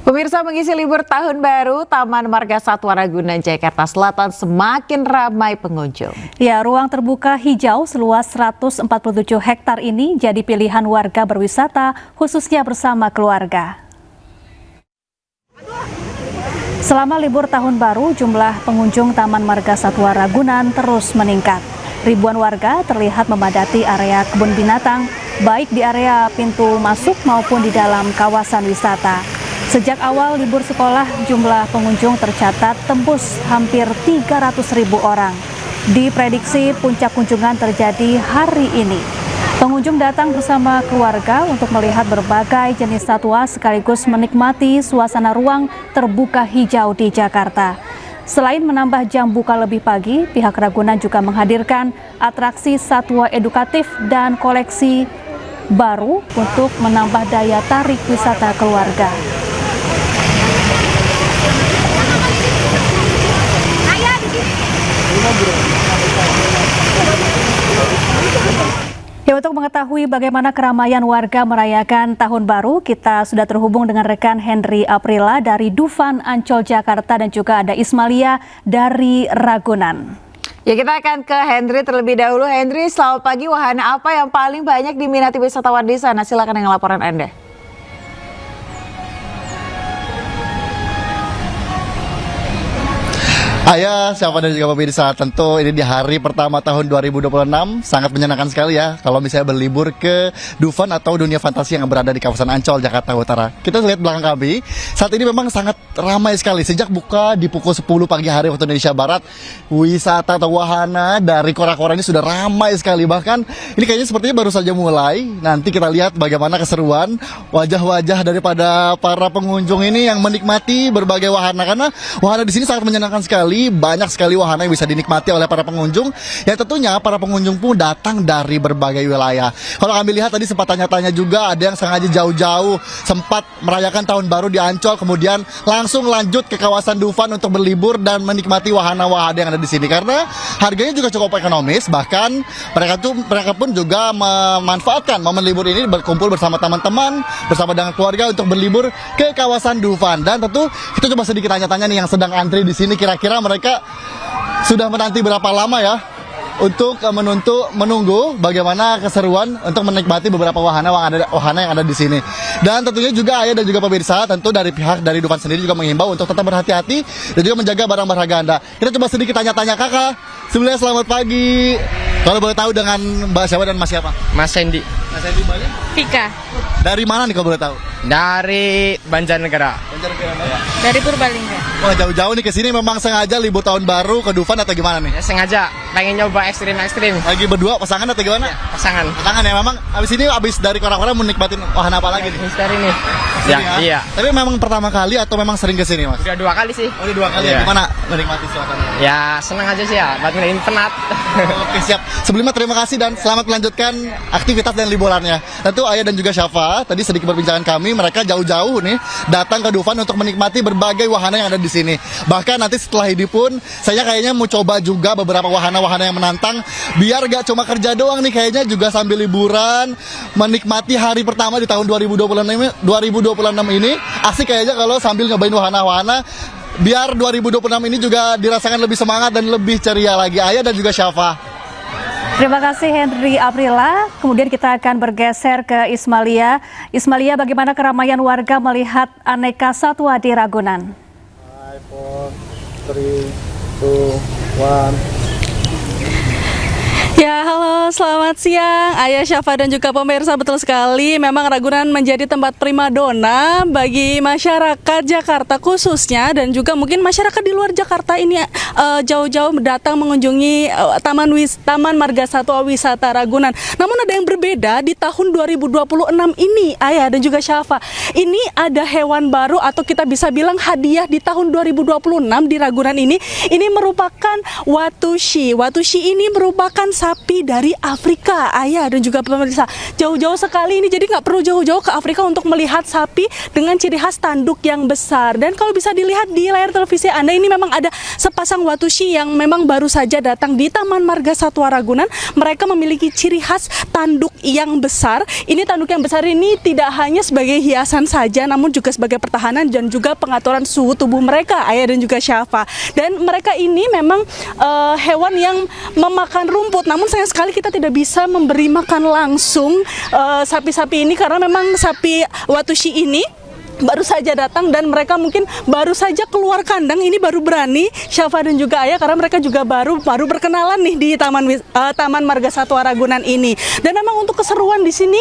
Pemirsa, mengisi libur tahun baru, Taman Marga Satwa Ragunan, Jakarta Selatan semakin ramai pengunjung. Ya, ruang terbuka hijau seluas 147 hektar ini jadi pilihan warga berwisata, khususnya bersama keluarga. Selama libur tahun baru, jumlah pengunjung Taman Marga Satwa Ragunan terus meningkat. Ribuan warga terlihat memadati area kebun binatang, baik di area pintu masuk maupun di dalam kawasan wisata. Sejak awal libur sekolah, jumlah pengunjung tercatat tembus hampir 300.000 orang. Diprediksi puncak kunjungan terjadi hari ini. Pengunjung datang bersama keluarga untuk melihat berbagai jenis satwa sekaligus menikmati suasana ruang terbuka hijau di Jakarta. Selain menambah jam buka lebih pagi, pihak Ragunan juga menghadirkan atraksi satwa edukatif dan koleksi baru untuk menambah daya tarik wisata keluarga. Ya, untuk mengetahui bagaimana keramaian warga merayakan Tahun Baru, kita sudah terhubung dengan rekan Henry Aprila dari Dufan Ancol Jakarta dan juga ada Ismalia dari Ragunan. Ya, kita akan ke Henry terlebih dahulu. Henry, selamat pagi. Wahana apa yang paling banyak diminati wisatawan di sana? Silakan dengan laporan Anda. Ayah, siapa dan juga pemirsa, tentu ini di hari pertama tahun 2026 sangat menyenangkan sekali ya kalau misalnya berlibur ke Dufan atau dunia fantasi yang berada di kawasan Ancol, Jakarta Utara. Kita lihat belakang kami, saat ini memang sangat ramai sekali. Sejak buka di pukul 10 pagi hari waktu Indonesia Barat, wisata atau wahana dari kora-kora ini sudah ramai sekali. Bahkan ini kayaknya sepertinya baru saja mulai. Nanti kita lihat bagaimana keseruan wajah-wajah daripada para pengunjung ini yang menikmati berbagai wahana. Karena wahana di sini sangat menyenangkan sekali. Banyak sekali wahana yang bisa dinikmati oleh para pengunjung, yang tentunya para pengunjung pun datang dari berbagai wilayah. Kalau kami lihat tadi sempat tanya-tanya juga, ada yang sengaja jauh-jauh sempat merayakan tahun baru di Ancol, kemudian langsung lanjut ke kawasan Dufan untuk berlibur dan menikmati wahana-wahana yang ada di sini karena harganya juga cukup ekonomis. Bahkan mereka pun juga memanfaatkan momen libur ini berkumpul bersama teman-teman, bersama dengan keluarga untuk berlibur ke kawasan Dufan. Dan tentu kita coba sedikit tanya-tanya nih yang sedang antri di sini, kira-kira mereka sudah menanti berapa lama ya untuk menunggu bagaimana keseruan untuk menikmati beberapa wahana yang ada di sini. Dan tentunya juga ayah dan juga pemirsa, tentu dari pihak dari Dufan sendiri juga mengimbau untuk tetap berhati-hati dan juga menjaga barang berharga Anda. Kita coba sedikit tanya-tanya kakak. Sebelumnya selamat pagi. Kalau boleh tahu dengan Mbak siapa dan Mas siapa? Mas Sandy. Mas Sandy Bali? Vika. Dari mana nih kalau boleh tahu? Dari Banjarnegara. Ya. Dari Purbalingga. Wah, jauh-jauh nih ke sini memang sengaja libur tahun baru ke Dufan atau gimana nih? Ya, sengaja pengen nyoba ekstrim-ekstrim. Lagi berdua pasangan atau gimana? Ya, pasangan. Pasangan ya, memang abis dari orang-orang mau nikmatin wahana apa lagi nih? Dari ini. Ya, Iya. Tapi memang pertama kali atau memang sering ke sini, Mas? Udah 2 kali sih. Oh, udah 2 kali Iya. ya. Gimana menikmati suasananya? Ya, senang aja sih ya, buat ngeliatin penat. Oke, siap. Sebelumnya terima kasih dan selamat melanjutkan aktivitas dan liburannya. Tentu Ayah dan juga Syafa, tadi sedikit perbincangan kami, mereka jauh-jauh nih datang ke Dufan untuk menikmati berbagai wahana yang ada di sini. Bahkan nanti setelah ini pun saya kayaknya mau coba juga beberapa wahana-wahana yang menantang biar gak cuma kerja doang nih, kayaknya juga sambil liburan menikmati hari pertama di tahun 2026 ini. Asik kayaknya kalau sambil nyobain wahana-wahana biar 2026 ini juga dirasakan lebih semangat dan lebih ceria lagi. Ayah dan juga Syafa. Terima kasih Henry Aprila. Kemudian kita akan bergeser ke Ismalia. Ismalia, bagaimana keramaian warga melihat aneka satwa di Ragunan? 5, 4, 3, 2, 1. Ya, halo, selamat siang Ayah, Syafa dan juga pemirsa. Betul sekali, memang Ragunan menjadi tempat primadona bagi masyarakat Jakarta khususnya, dan juga mungkin masyarakat di luar Jakarta ini jauh-jauh datang mengunjungi Taman Marga Satwa Wisata Ragunan. Namun ada yang berbeda di tahun 2026 ini, Ayah dan juga Syafa. Ini ada hewan baru atau kita bisa bilang hadiah di tahun 2026 di Ragunan ini. Ini merupakan watushi. Watushi ini merupakan sapi dari Afrika, Ayah dan juga pemirsa. Jauh-jauh sekali ini, jadi nggak perlu jauh-jauh ke Afrika untuk melihat sapi dengan ciri khas tanduk yang besar. Dan kalau bisa dilihat di layar televisi Anda, ini memang ada sepasang watushi yang memang baru saja datang di Taman Marga Satwa Ragunan. Mereka memiliki ciri khas tanduk yang besar. Ini tanduk yang besar ini tidak hanya sebagai hiasan saja, namun juga sebagai pertahanan dan juga pengaturan suhu tubuh mereka, Ayah dan juga Syafa. Dan mereka ini memang hewan yang memakan rumput, namun sayang sekali kita tidak bisa memberi makan langsung sapi-sapi ini karena memang sapi watushi ini baru saja datang dan mereka mungkin baru saja keluar kandang, ini baru berani Syafa dan juga Ayah karena mereka juga baru berkenalan nih di Taman Marga Satwa Ragunan ini. Dan memang untuk keseruan di sini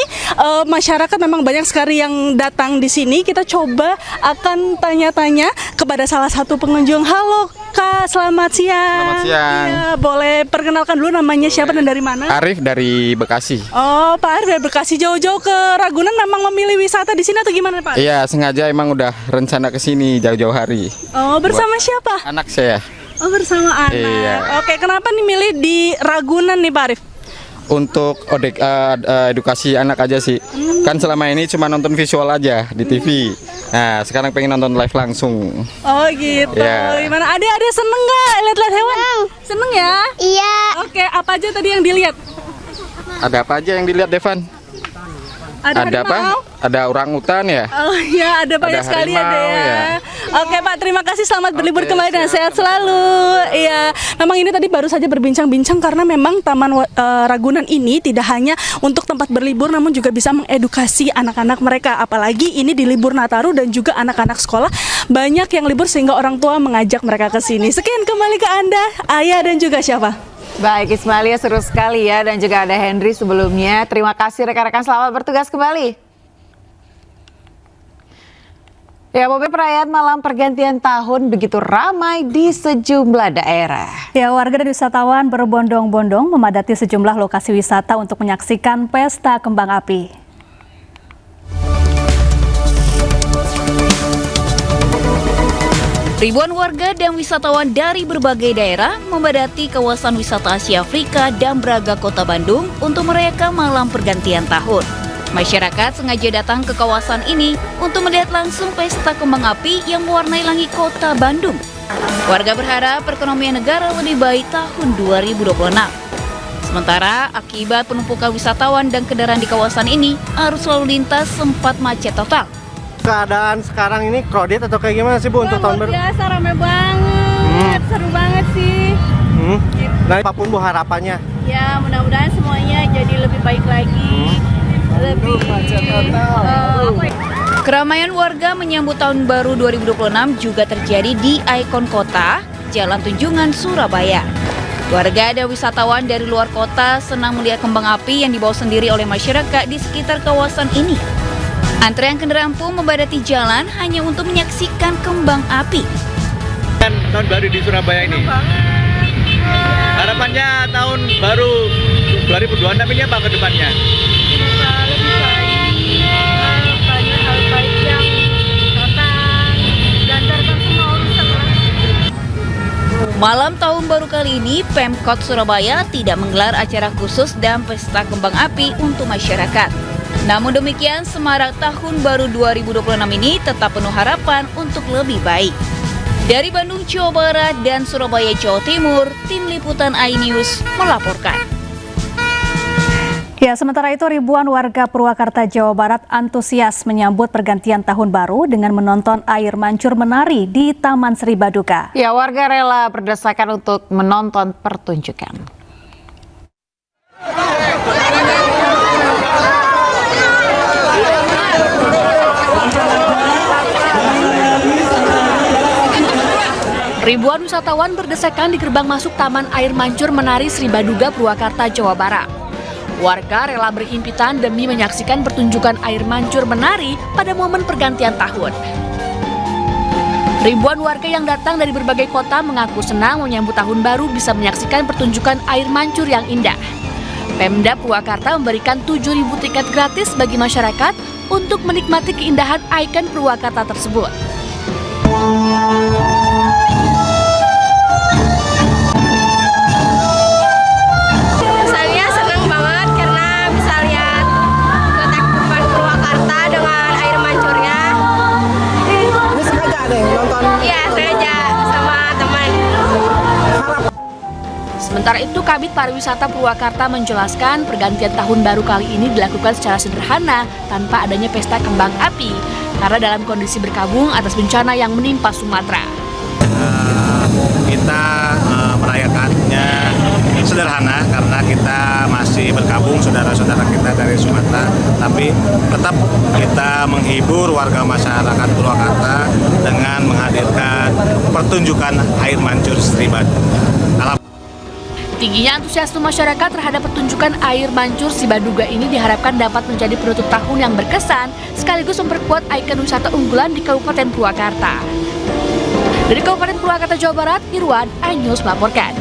masyarakat memang banyak sekali yang datang di sini. Kita coba akan tanya-tanya kepada salah satu pengunjung. Halo Kak, selamat siang. Selamat siang. Ya, boleh perkenalkan dulu namanya siapa dan dari mana? Arif dari Bekasi. Oh, Pak Arif dari Bekasi, jauh-jauh ke Ragunan memang memilih wisata di sini atau gimana Pak? Iya, sengaja emang udah rencana ke sini jauh-jauh hari. Oh, bersama siapa? Anak saya. Oh, bersama anak. Iya. Oke, kenapa nih milih di Ragunan nih Pak Arif? Untuk edukasi anak aja sih. Kan selama ini cuma nonton visual aja di TV. Nah, sekarang pengen nonton live langsung. Oh gitu. Iya. Gimana? Ada seneng nggak lihat-lihat hewan? Seneng ya? Iya. Oke, apa aja tadi yang dilihat? Ada apa aja yang dilihat, Devan? Ada apa? harimau? Ada orangutan ya? Oh ya, ada banyak Ada sekali ada harimau, ya. ya. Oke Pak, terima kasih, selamat berlibur Oke, kembali dan siap. sehat selalu. Iya, memang ini tadi baru saja berbincang-bincang karena memang Ragunan ini tidak hanya untuk tempat berlibur, namun juga bisa mengedukasi anak-anak mereka. Apalagi ini di libur Nataru dan juga anak-anak sekolah banyak yang libur sehingga orang tua mengajak mereka ke sini. Sekian kembali ke Anda, Ayah dan juga siapa? Baik Ismailia, seru sekali ya, dan juga ada Henry sebelumnya. Terima kasih rekan-rekan, selamat bertugas kembali. Ya, Bobi, perayaan malam pergantian tahun begitu ramai di sejumlah daerah. Ya, warga dan wisatawan berbondong-bondong memadati sejumlah lokasi wisata untuk menyaksikan pesta kembang api. Ribuan warga dan wisatawan dari berbagai daerah memadati kawasan wisata Asia Afrika dan Braga, Kota Bandung untuk merayakan malam pergantian tahun. Masyarakat sengaja datang ke kawasan ini untuk melihat langsung pesta kembang api yang mewarnai langit Kota Bandung. Warga berharap perekonomian negara lebih baik tahun 2026. Sementara akibat penumpukan wisatawan dan kendaraan di kawasan ini, arus lalu lintas sempat macet total. Keadaan sekarang ini crowded atau kayak gimana sih Bu untuk tahun baru? Biasa rame banget, seru banget sih. Nah, apapun Bu harapannya. Ya, mudah-mudahan semuanya jadi lebih baik lagi. Lebih Keramaian warga menyambut tahun baru 2026 juga terjadi di ikon kota, Jalan Tunjungan, Surabaya. Warga dan wisatawan dari luar kota senang melihat kembang api yang dibawa sendiri oleh masyarakat di sekitar kawasan ini. Antrean kendaraan pun membadati jalan hanya untuk menyaksikan kembang api. Tahun baru di Surabaya ini. Harapannya tahun baru 2026 ini apa ke depannya? lebih baik, banyak hal baik yang datang dan datang semua urusan. Malam tahun baru kali ini, Pemkot Surabaya tidak menggelar acara khusus dan pesta kembang api untuk masyarakat. Namun demikian, semarak tahun baru 2026 ini tetap penuh harapan untuk lebih baik. Dari Bandung, Jawa Barat dan Surabaya, Jawa Timur, Tim Liputan iNews melaporkan. Ya, sementara itu ribuan warga Purwakarta, Jawa Barat antusias menyambut pergantian tahun baru dengan menonton air mancur menari di Taman Sri Baduka. Ya, warga rela berdesakan untuk menonton pertunjukan. Ribuan wisatawan berdesakan di gerbang masuk Taman Air Mancur Menari Sri Baduga, Purwakarta, Jawa Barat. Warga rela berhimpitan demi menyaksikan pertunjukan air mancur menari pada momen pergantian tahun. Ribuan warga yang datang dari berbagai kota mengaku senang menyambut tahun baru bisa menyaksikan pertunjukan air mancur yang indah. Pemda Purwakarta memberikan 7.000 tiket gratis bagi masyarakat untuk menikmati keindahan ikon Purwakarta tersebut. Saya Iya, sengaja sama teman. Sementara itu, Kabid Pariwisata Purwakarta menjelaskan pergantian tahun baru kali ini dilakukan secara sederhana tanpa adanya pesta kembang api karena dalam kondisi berkabung atas bencana yang menimpa Sumatera. Kita merayakannya sederhana karena kita masih berkabung saudara-saudara kita dari Sumatera, tapi tetap kita menghibur warga masyarakat Purwakarta dengan menghadirkan pertunjukan air mancur Sri Baduga. Tingginya antusiasme masyarakat terhadap pertunjukan air mancur si Baduga ini diharapkan dapat menjadi penutup tahun yang berkesan sekaligus memperkuat ikon wisata unggulan di Kabupaten Purwakarta. Dari Kabupaten Purwakarta, Jawa Barat, Irwan, iNews melaporkan.